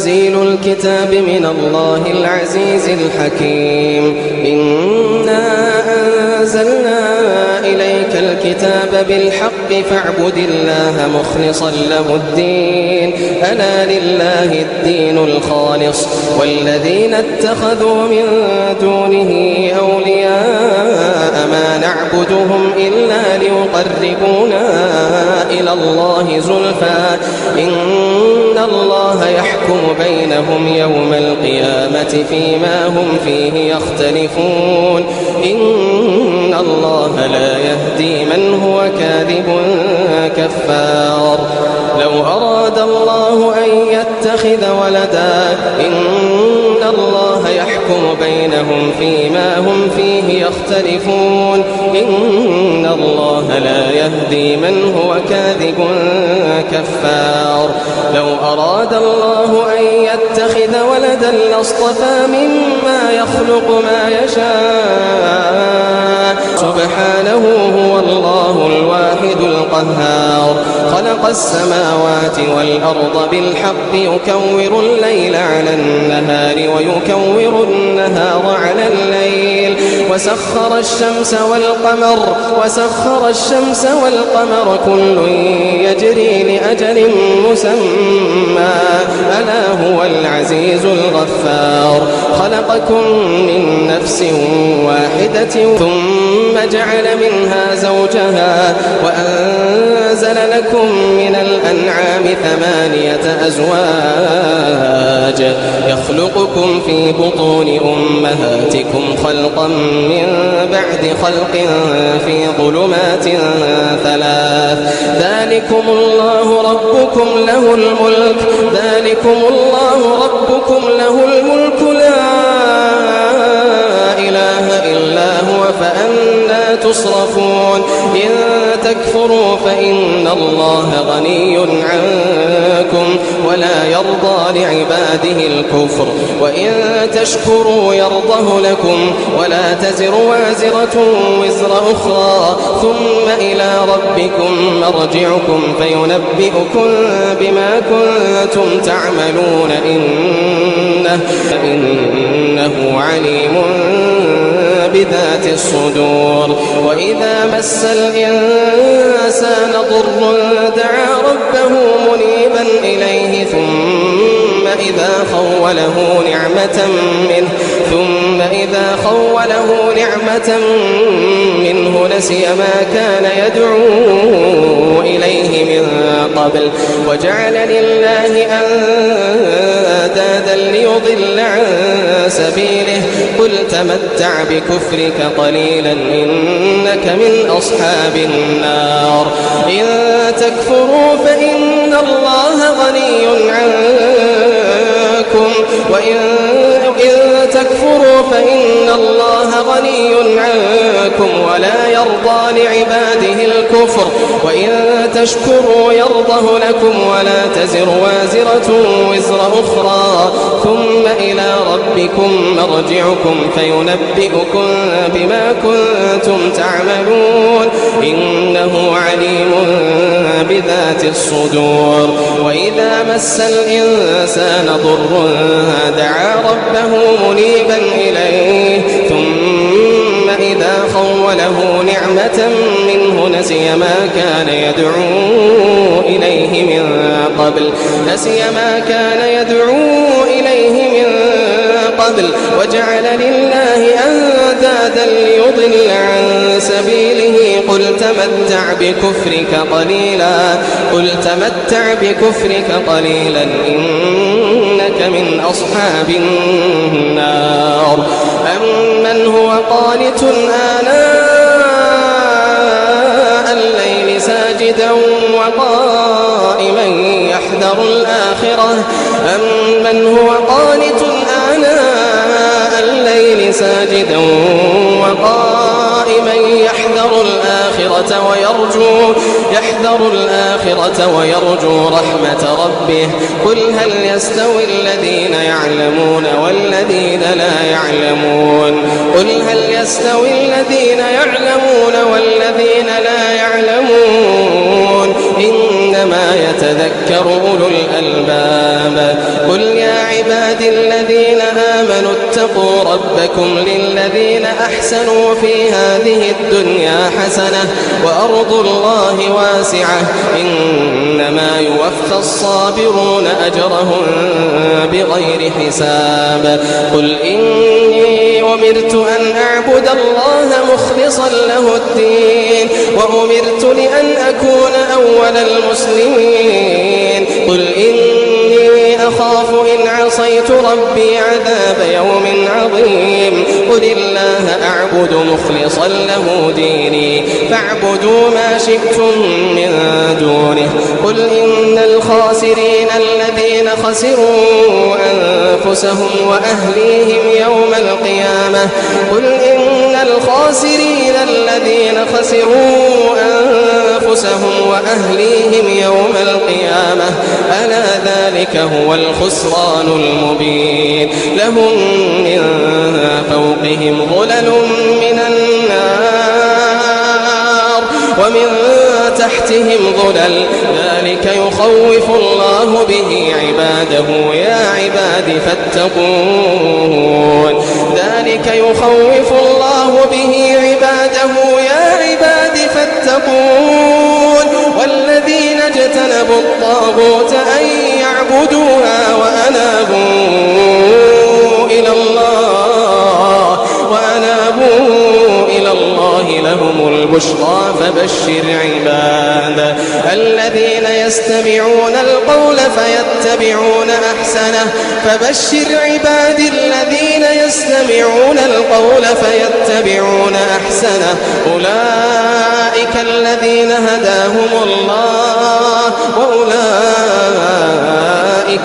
تنزيل الكتاب من الله العزيز الحكيم. إنا أنزلنا إليك الكتاب بالحق فاعبد الله مخلصا له الدين ألا لله الدين الخالص والذين اتخذوا من دونه أولياء ما نعبدهم إلا ليقربونا إلى الله زلفى إن الله يحكم بينهم يوم القيامة فيما هم فيه يختلفون إن الله لا يهدي من هو كاذب كفار. لو أراد الله أن يتخذ ولدا إن الله يحكم بينهم فيما هم فيه يختلفون إن الله لا يهدي من هو كاذب كفار. لو أراد الله أن يتخذ ولدا لاصطفى مما يخلق ما يشاء سبحانه هو الله الواحد القهار. خلق السماوات والأرض بالحق يكور الليل على النهار ويكور النهار على الليل وسخر الشمس والقمر كل يجري لأجل مسمى ألا هو العزيز الغفار. خلقكم من نفس واحدة ثم جعل منها زوجها وأنزل لكم من الأنعام 8 أزواج يخلقكم في بطون أمهاتكم خلقا من بعد خلق في ظلمات 3 ذلكم الله ربكم له الملك لا إله إلا هو فأنى تصرفون. إن تكفروا فإن الله غني عنكم ولا يرضى لعباده الكفر وإن تشكروا يرضه لكم ولا تزر وازرة وزر أخرى ثم إلى ربكم مرجعكم فينبئكم بما كنتم تعملون إنه عليم بذات الصدور. وإذا مس الإنسان ضر دعا ربه منيبا إليه ثم إذا خوله نعمة منه نسي ما كان يدعو إليه من قبل وجعل لله أندادا ليضل عن سبيله قل تمتع بكفرك قليلا إنك من أصحاب النار. إن تكفروا فإن الله غني عنكم ولا يرضى لعباده الكفر وإن تشكروا يرضه لكم ولا تزر وازرة وزر أخرى ثم إلى ربكم مرجعكم فينبئكم بما كنتم تعملون إنه عليم بذات الصدور. وإذا مس الإنسان ضر دعا ربه منيبا إليه ثم إذا خوله نعمة منه نسي ما كان يدعو إليه من قبل وجعل لله أندادا ليضل عن سبيله قل تمتع بكفرك قليلا إنك من أصحاب النار. أمن هو قانت آناء الليل ساجدا وقائما يحذر الآخرة ويرجو رحمة ربه قل هل يستوي الذين يعلمون والذين لا يعلمون إنما يتذكر أولو الألباب قل يا عبادي الذين آمنوا اتقوا ربكم للذين أحسنوا في هذه الدنيا حسنة وأرض الله واسعة إنما يوفى الصابرون أجرهم بغير حساب قل إني أمرت أن أعبد الله مخلصا له الدين وأمرت لأن أكون أول المسلمين قل إني أخاف إن عصيت ربي عذاب يوم عظيم قل الله أعبد مخلصا له ديني فاعبدوا ما شئتم من دونه قل إن الخاسرين الذين خسروا أنفسهم وأهليهم يوم القيامة قل إن الخاسرين الذين خسروا أنفسهم وأهليهم يوم القيامة ألا ذلك هو الخسران المبين لهم من فوقهم ظلل من النار ومن تحتهم ظلل ذلك يخوف الله به عباده يا عباد فاتقون ذلك يخوف الله به عباده يا عباد فاتقون والذين اجتنبوا الطاغوت أن يعبدوها وأنابوا إلى الله لهم البشرى فبشر عباد الذين يستمعون القول فيتبعون أحسنه فبشر عباد الذين يستمعون القول فيتبعون أحسنه أولئك الذين هداهم الله وأولئك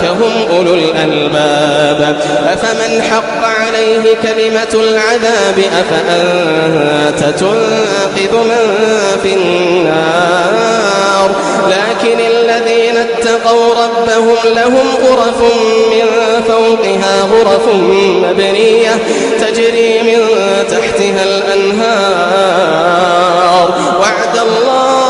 هم أولو الألباب أفمن حق عليه كلمة العذاب أفأنت تنقذ من في النار لكن الذين اتقوا ربهم لهم غرف من فوقها غرف مبنية تجري من تحتها الأنهار وعد الله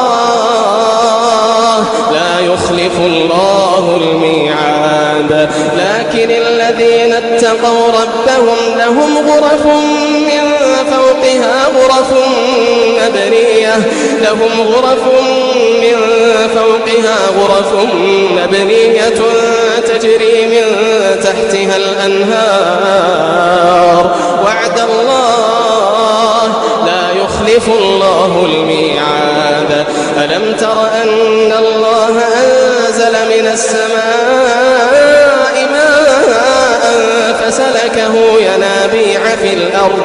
لا يخلف الله الميعاد لكن الذين اتقوا ربهم لهم غرف من فوقها غرف مبنية لهم غرف من فوقها غرف مبنية تجري من تحتها الأنهار وعد الله لا يخلف الله الميعاد ألم تر أن الله أنزل من السماء ماء فسلكه ينابيع في الأرض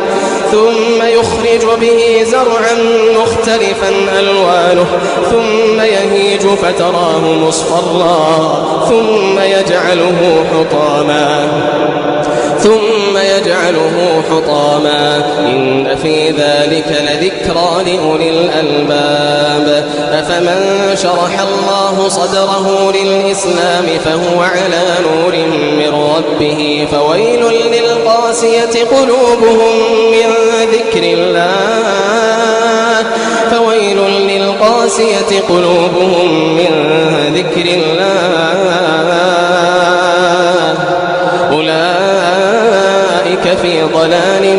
ثم يخرج به زرعا مختلفا ألوانه ثم يهيج فتراه مصفرا ثم يجعله حطاما إن في ذلك لذكرى لأولي الألباب أفمن شرح الله صدره للإسلام فهو على نور من ربه فويل للقاسية قلوبهم من ذكر الله أولئك في ضلال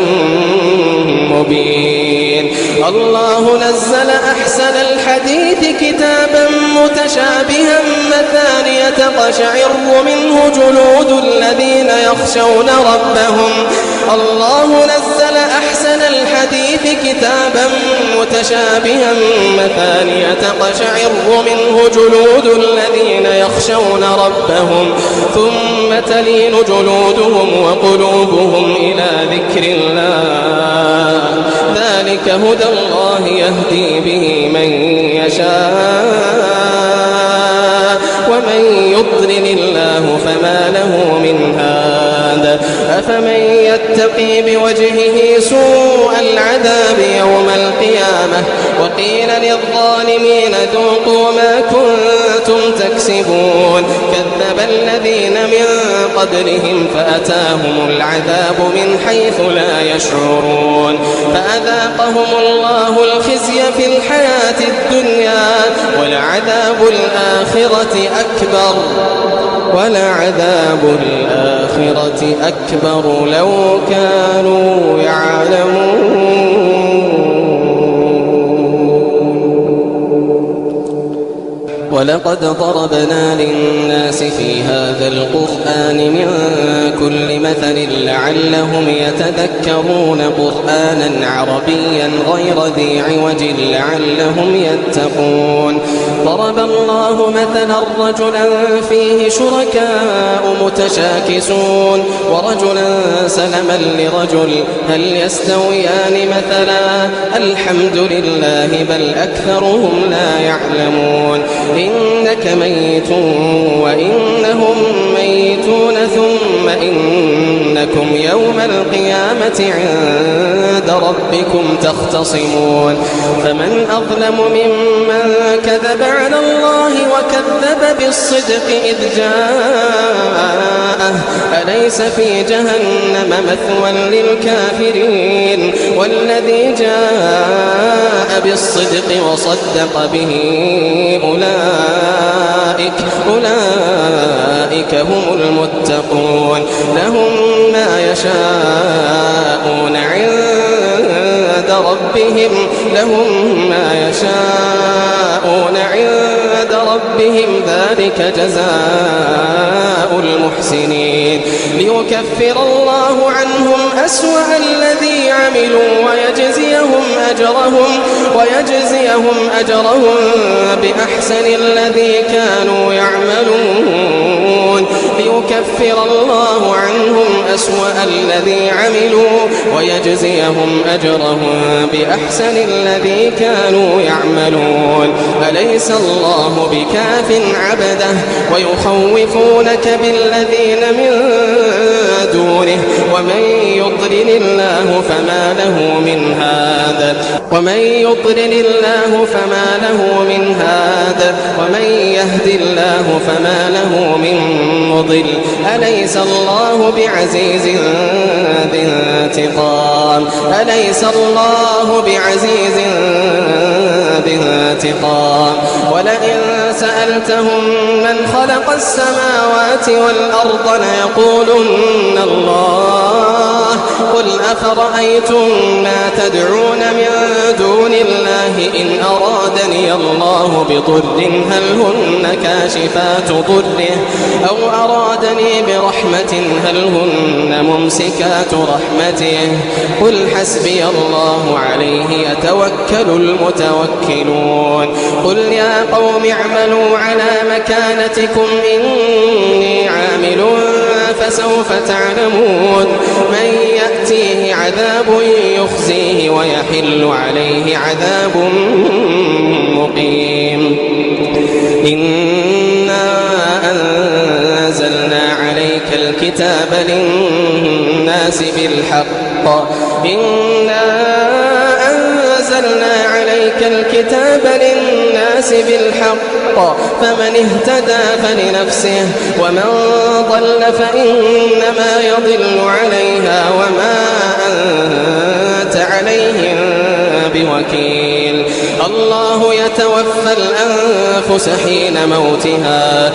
مبين الله نزل أحسن الحديث كتابا متشابها مثانية تقشعر منه جلود الذين يخشون ربهم الله نزل أحسن الحديث كتابا متشابها مثانية تقشعر منه جلود الذين يخشون ربهم ثم تلين جلودهم وقلوبهم إلى ذكر الله ذلك هدى الله يهدي به من يشاء ومن يضلل الله فما له من هاد أفمن يتقي بوجهه سوء العذاب يوم القيامة وقيل للظالمين ذوقوا ما كنتم تكسبون كذب الذين من قبلهم فأتاهم العذاب من حيث لا يشعرون فأذاقهم الله الخزي في الحياة الدنيا ولعذاب الآخرة أكبر الآخرة أكبر لو كانوا يعلمون. ولقد ضربنا للناس في هذا القرآن من كل مثل لعلهم يتذكرون قرآنا عربيا غير ذي عوج لعلهم يتقون. ضرب الله مثلا رجلا فيه شركاء متشاكسون ورجلا سلما لرجل هل يستويان مثلا الحمد لله بل أكثرهم لا يعلمون. إنك ميت وإنهم ميتون ثم إنكم يوم القيامة عند ربكم تختصمون. فمن أظلم ممن كذب على الله وكذب بالصدق إذ جاءه أليس في جهنم مثوى للكافرين والذي جاء بالصدق وصدق به أولئك هم المتقون. لهم ما يشاءون عند ربهم ذلك جزاء المحسنين ليكفر الله عنهم أسوأ الذي عملوا ويجزيهم أجرهم بأحسن الذي كانوا يعملون. ليكفر الله عنهم أسوأ الذي عملوا ويجزيهم أجرهم بأحسن الذي كانوا يعملون. أليس الله بكاف عبده ويخوفونك بالذين من دونه ومن يضلل الله فما له من هاد ومن يهد الله فما له من مضل. أليس الله بعزيز ذي انتقام. ولئن سألتهم من خلق السماوات والأرض ليقولن الله قل أفرأيتم ما تدعون من دون الله إن أرادني الله بضر هل هن كاشفات ضره أو أرادني برحمة هل هن ممسكات رحمته قل حسبي الله عليه يتوكل المتوكلون. قل يا قوم اعملوا على مكانتكم إني عامل فسوف تعلمون من يأتيه عذاب يخزيه ويحل عليه عذاب مقيم. إنا أنزلنا عليك الكتاب للناس بالحق فمن اهتدى فلنفسه ومن ضل فإنما يضل عليها وما أنت عليهم بوكيل. الله يتوفى الأنفس حين موتها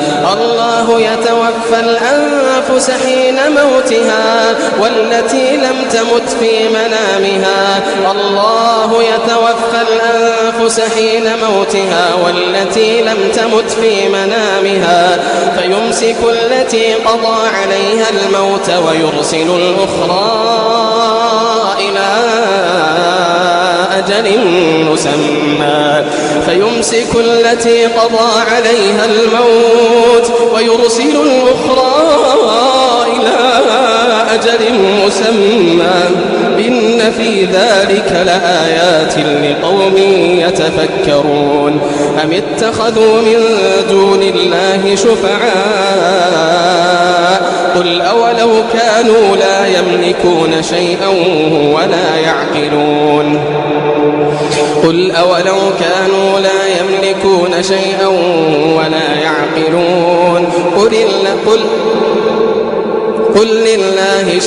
والتي لم تمت في منامها فيمسك التي قضى عليها الموت ويرسل الأخرى إلى أجل مسمى إن في ذلك لآيات لقوم يتفكرون. أم اتخذوا من دون الله شفعاء قل أولو كانوا لا يملكون شيئا قل لله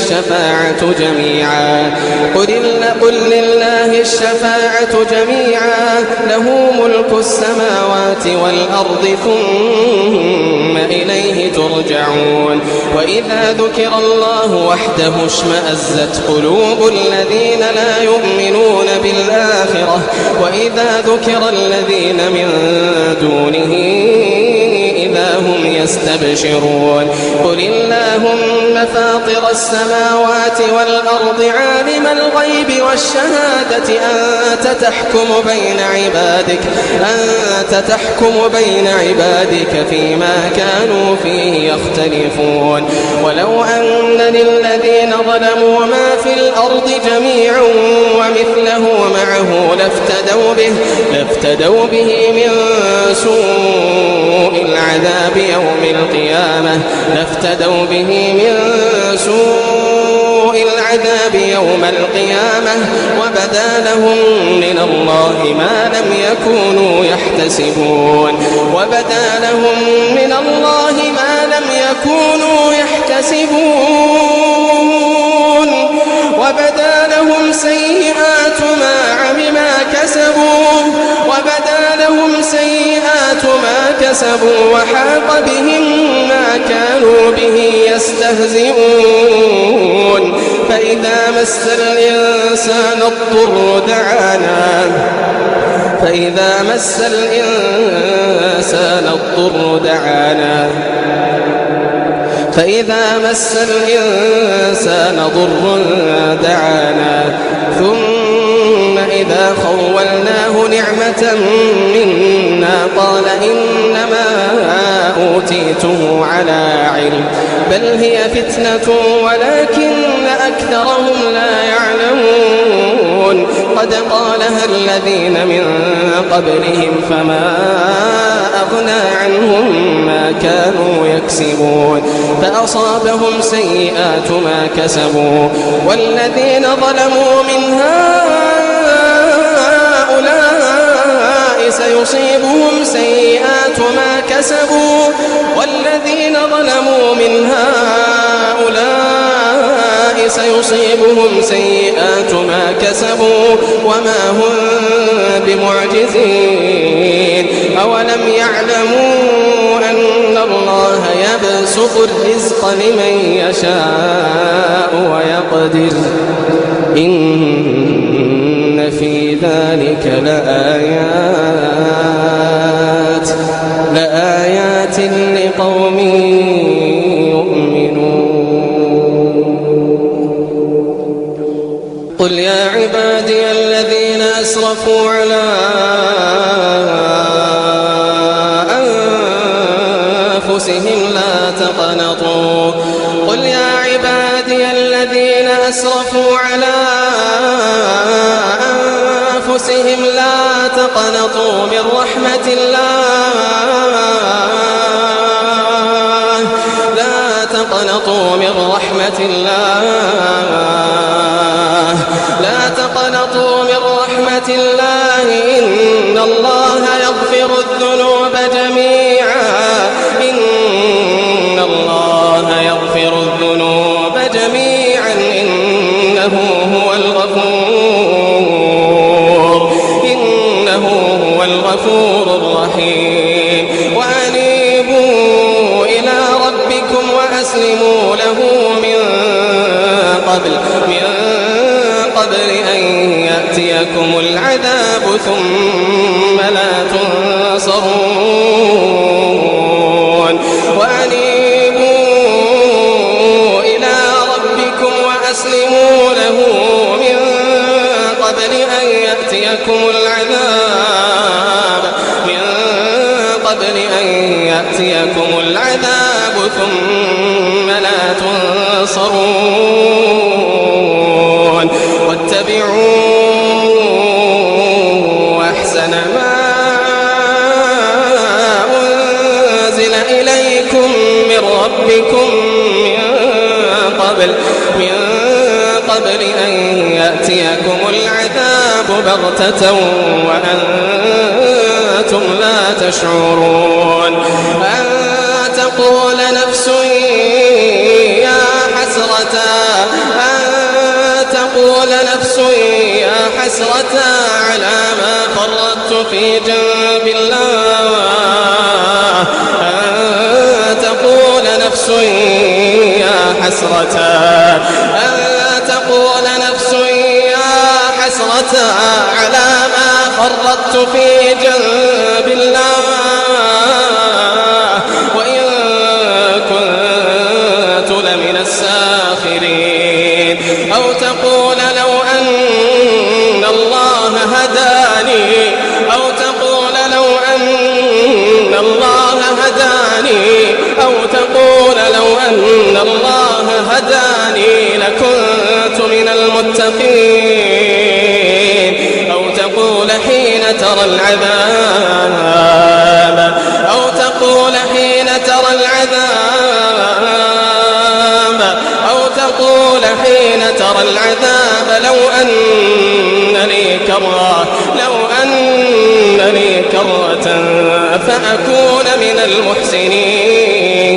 الشفاعة جميعا له ملك السماوات والأرض ثم إليه ترجعون وإذا ذكر الله وحده اشمأزت قلوب الذين لا يؤمنون بالآخرة وإذا ذكر الذين من دونه إذا هم يستبشرون قل اللهم فاطر السماوات والأرض عالم الغيب والشهادة أنت تحكم بين عبادك فيما كانوا فيه يختلفون ولو أن للذين ظلموا ما في الأرض جميعا ومثله معه لافتدوا به من سوء العذاب يوم القيامة وبدا لهم من الله ما لم يكونوا يحتسبون وبدا لهم سيئات ما كسبوا وحاق بهم ما كانوا به يستهزئون فإذا مس الإنسان ضر دعانا ثم إذا خولناه نعمة منا قال إنما أوتيته على علم بل هي فتنة ولكن أكثرهم لا يعلمون قد قالها الذين من قبلهم فما أغنى عنهم ما كانوا يكسبون فأصابهم سيئات ما كسبوا والذين ظلموا من هؤلاء سيصيبهم سيئات ما كسبوا وما هم بمعجزين أولم يعلموا أن الله يبسط الرزق لمن يشاء ويقدر إن في ذلك لآيات لقوم يؤمنون قل يا عبادي الذين أسرفوا على أنفسهم لا تقنطوا من رحمة الله إن الله يغفر الذنوب جميعا إنه هو الغفور الرحيم وأنيبوا إلى ربكم وأسلموا له من قبل أن يأتيكم العذاب ثم لا تنصرون وأنيبوا إلى ربكم وأسلموا له من قبل أن يأتيكم العذاب ثم لا تنصرون واتبعوا أحسن ما أنزل إليكم من ربكم من قبل أن يأتيكم العذاب بغتة وأنتم لا تشعرون أن تقول نفس يا تقول نفس يا حسرة على ما فرطت في جنب الله أن تقول نفس يا حسرة على ما فرطت في جنب الله وإن كنت لمن الساخرين أو تقول لو أن الله هداني أو تقول لو أن الله هداني أو تقول لو أن الله هداني لكنت من المتقين أو تقول حين ترى العذاب أو تقول حين ترى العذاب أو تقول حين ترى العذاب لو أن لي كرة فأكون من المحسنين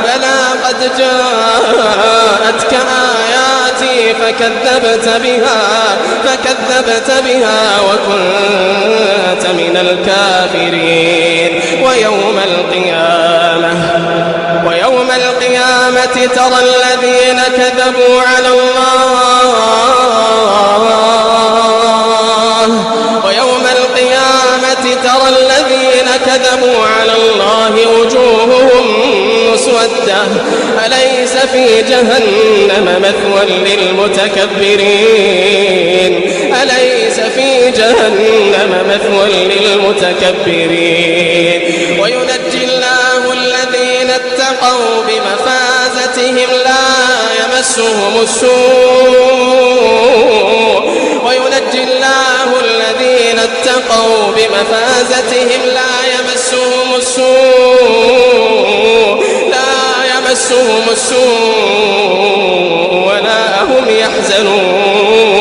بلى قد جاءتك آياتي فكذبت بها فكذبت بها وكنت من الكافرين ويوم القيامة ترى الذين كذبوا على الله وجوههم مسودة أليس في جهنم مثوى للمتكبرين وينجي الله الذين اتقوا بمفازتهم لا يمسهم السوء ولا هم يحزنون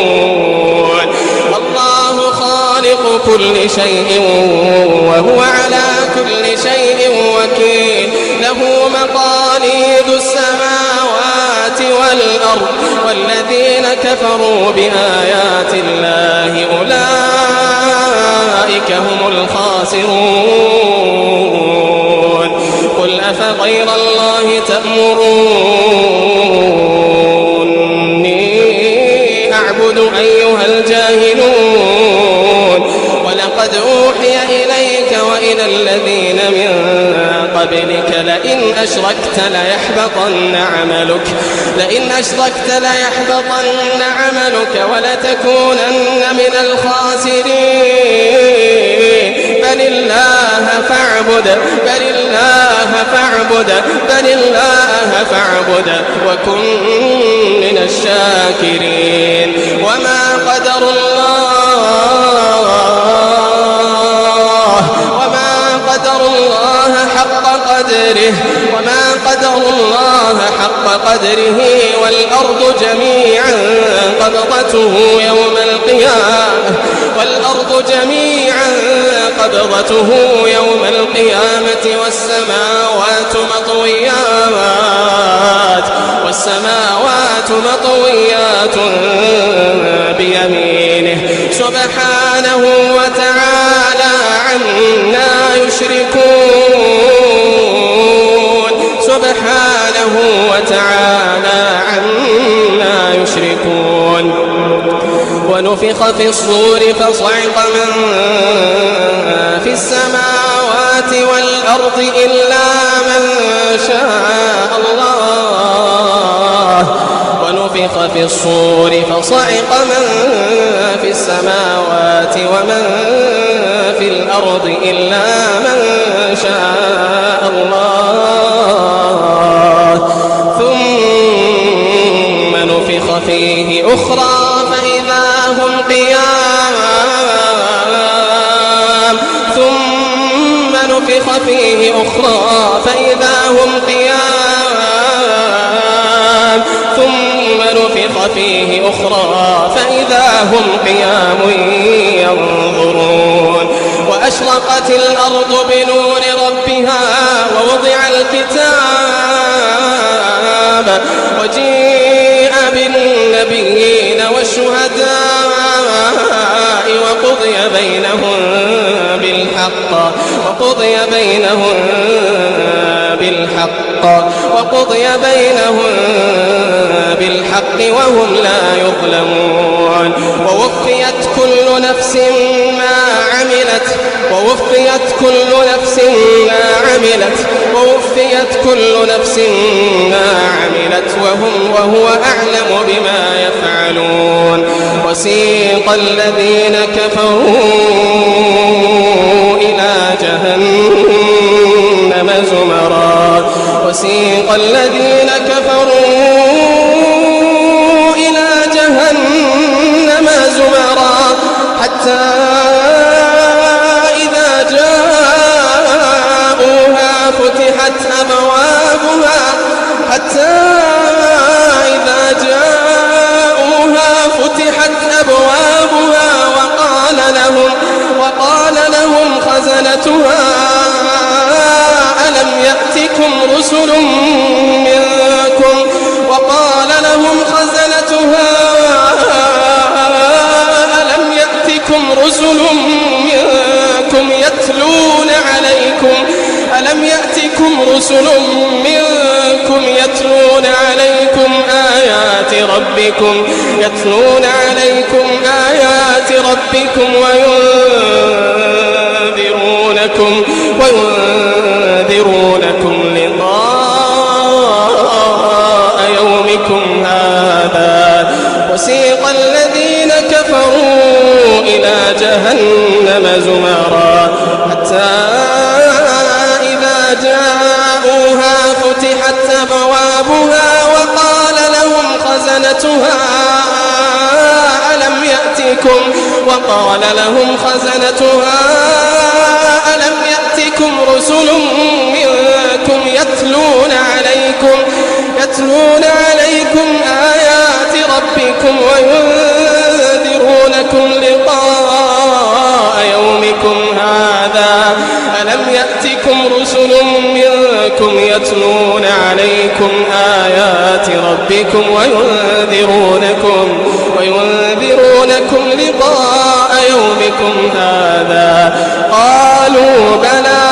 الله خالق كل شيء وهو على كل شيء وكيل له مقاليد السماوات والأرض والذين كفروا بآيات الله أولئك هم الخاسرون قل أفغير الله تأمروني أعبد أيها الجاهلون ولقد أوحي إليك وإلى الذين من قبلك لئن أشركت ليحبطن عملك ولتكونن من الخاسرين بل الله فاعبد وكن من الشاكرين وما قدر الله حق قدره والأرض جميعا قبضته يوم القيامة والسماوات مطويات بيمينه سبحانه وتعالى عما يشركون ونفخ في الصور فصعق من في السماوات والأرض إلا من شاء الله ونفخ في الصور فصعق من في السماوات ومن في الأرض إلا من شاء الله ثم نفخ فيه أخرى فإذا هم قيام ثم نفخ فيه أخرى فإذا هم قيام ينظرون وأشرقت الأرض بنور ربها ووضع الكتاب وجيء بالنبيين والشهداء وقضي بينهم بالحق وهم لا يظلمون ووفيت كل نفس ما عملت وهو أعلم بما يفعلون وسيق الذين كفروا إلى جهنم زمرا حتى إذا جاءوها فتحت أبوابها وقال لهم خزنتها ألم يأتكم رسل منكم يتلون عليكم آيات ربكم وينذرونكم لقاء يومكم هذا وسيق الذين كفروا إلى جهنم زمرا حتى إذا جاءوها فتحت أبوابها وقال لهم خزنتها ألم يأتكم رسل منكم يتلون عليكم آيات ربكم وينذرونكم لقاء يومكم هذا ألم يأتكم رسل منكم يتلون عليكم آيات ربكم وينذرونكم لقاء يومكم هذا قالوا بلى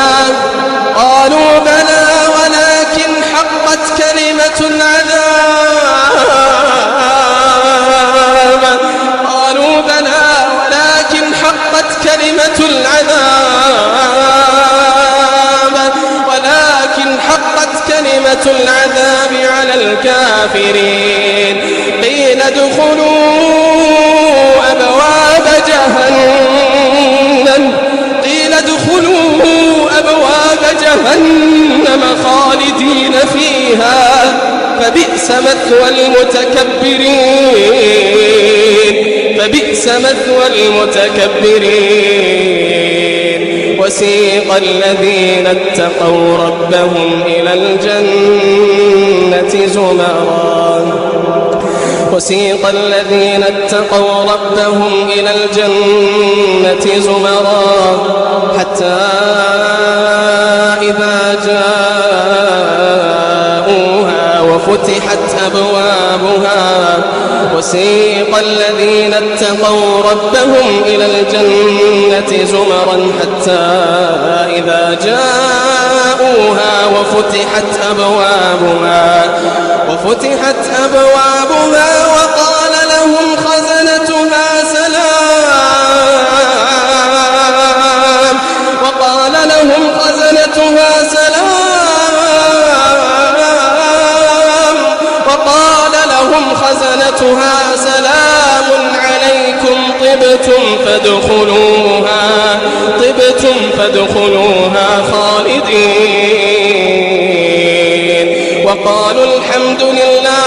ولكن حقت كلمة العذاب على الكافرين قيل ادخلوا أبواب جهنم خالدين فيها فبئس مثوى المتكبرين وسيق الذين اتقوا ربهم إلى الجنة زمرا حتى إذا جاءوها وفتحت أبوابها وسيق الذين اتقوا ربهم إلى الجنة زمرا حتى إذا جاءوها وفتحت أبوابها وقال لهم خزنتها سلام عليكم طبتم فادخلوها خالدين وقالوا الحمد لله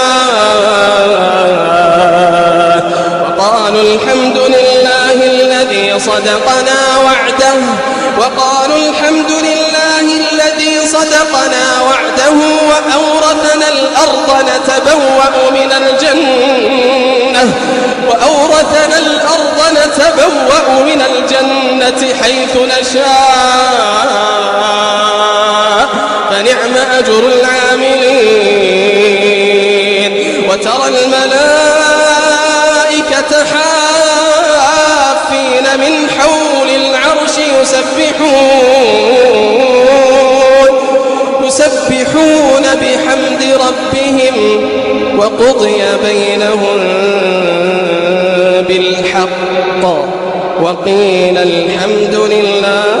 الذي صدقنا وعده وأورثنا الأرض ونتبوأ من الجنة حيث نشاء فنعم أجر العاملين وترى الملائكة حافين من حول العرش يسبحون بحمد ربهم وقضي بينهم بالحق وقيل الحمد لله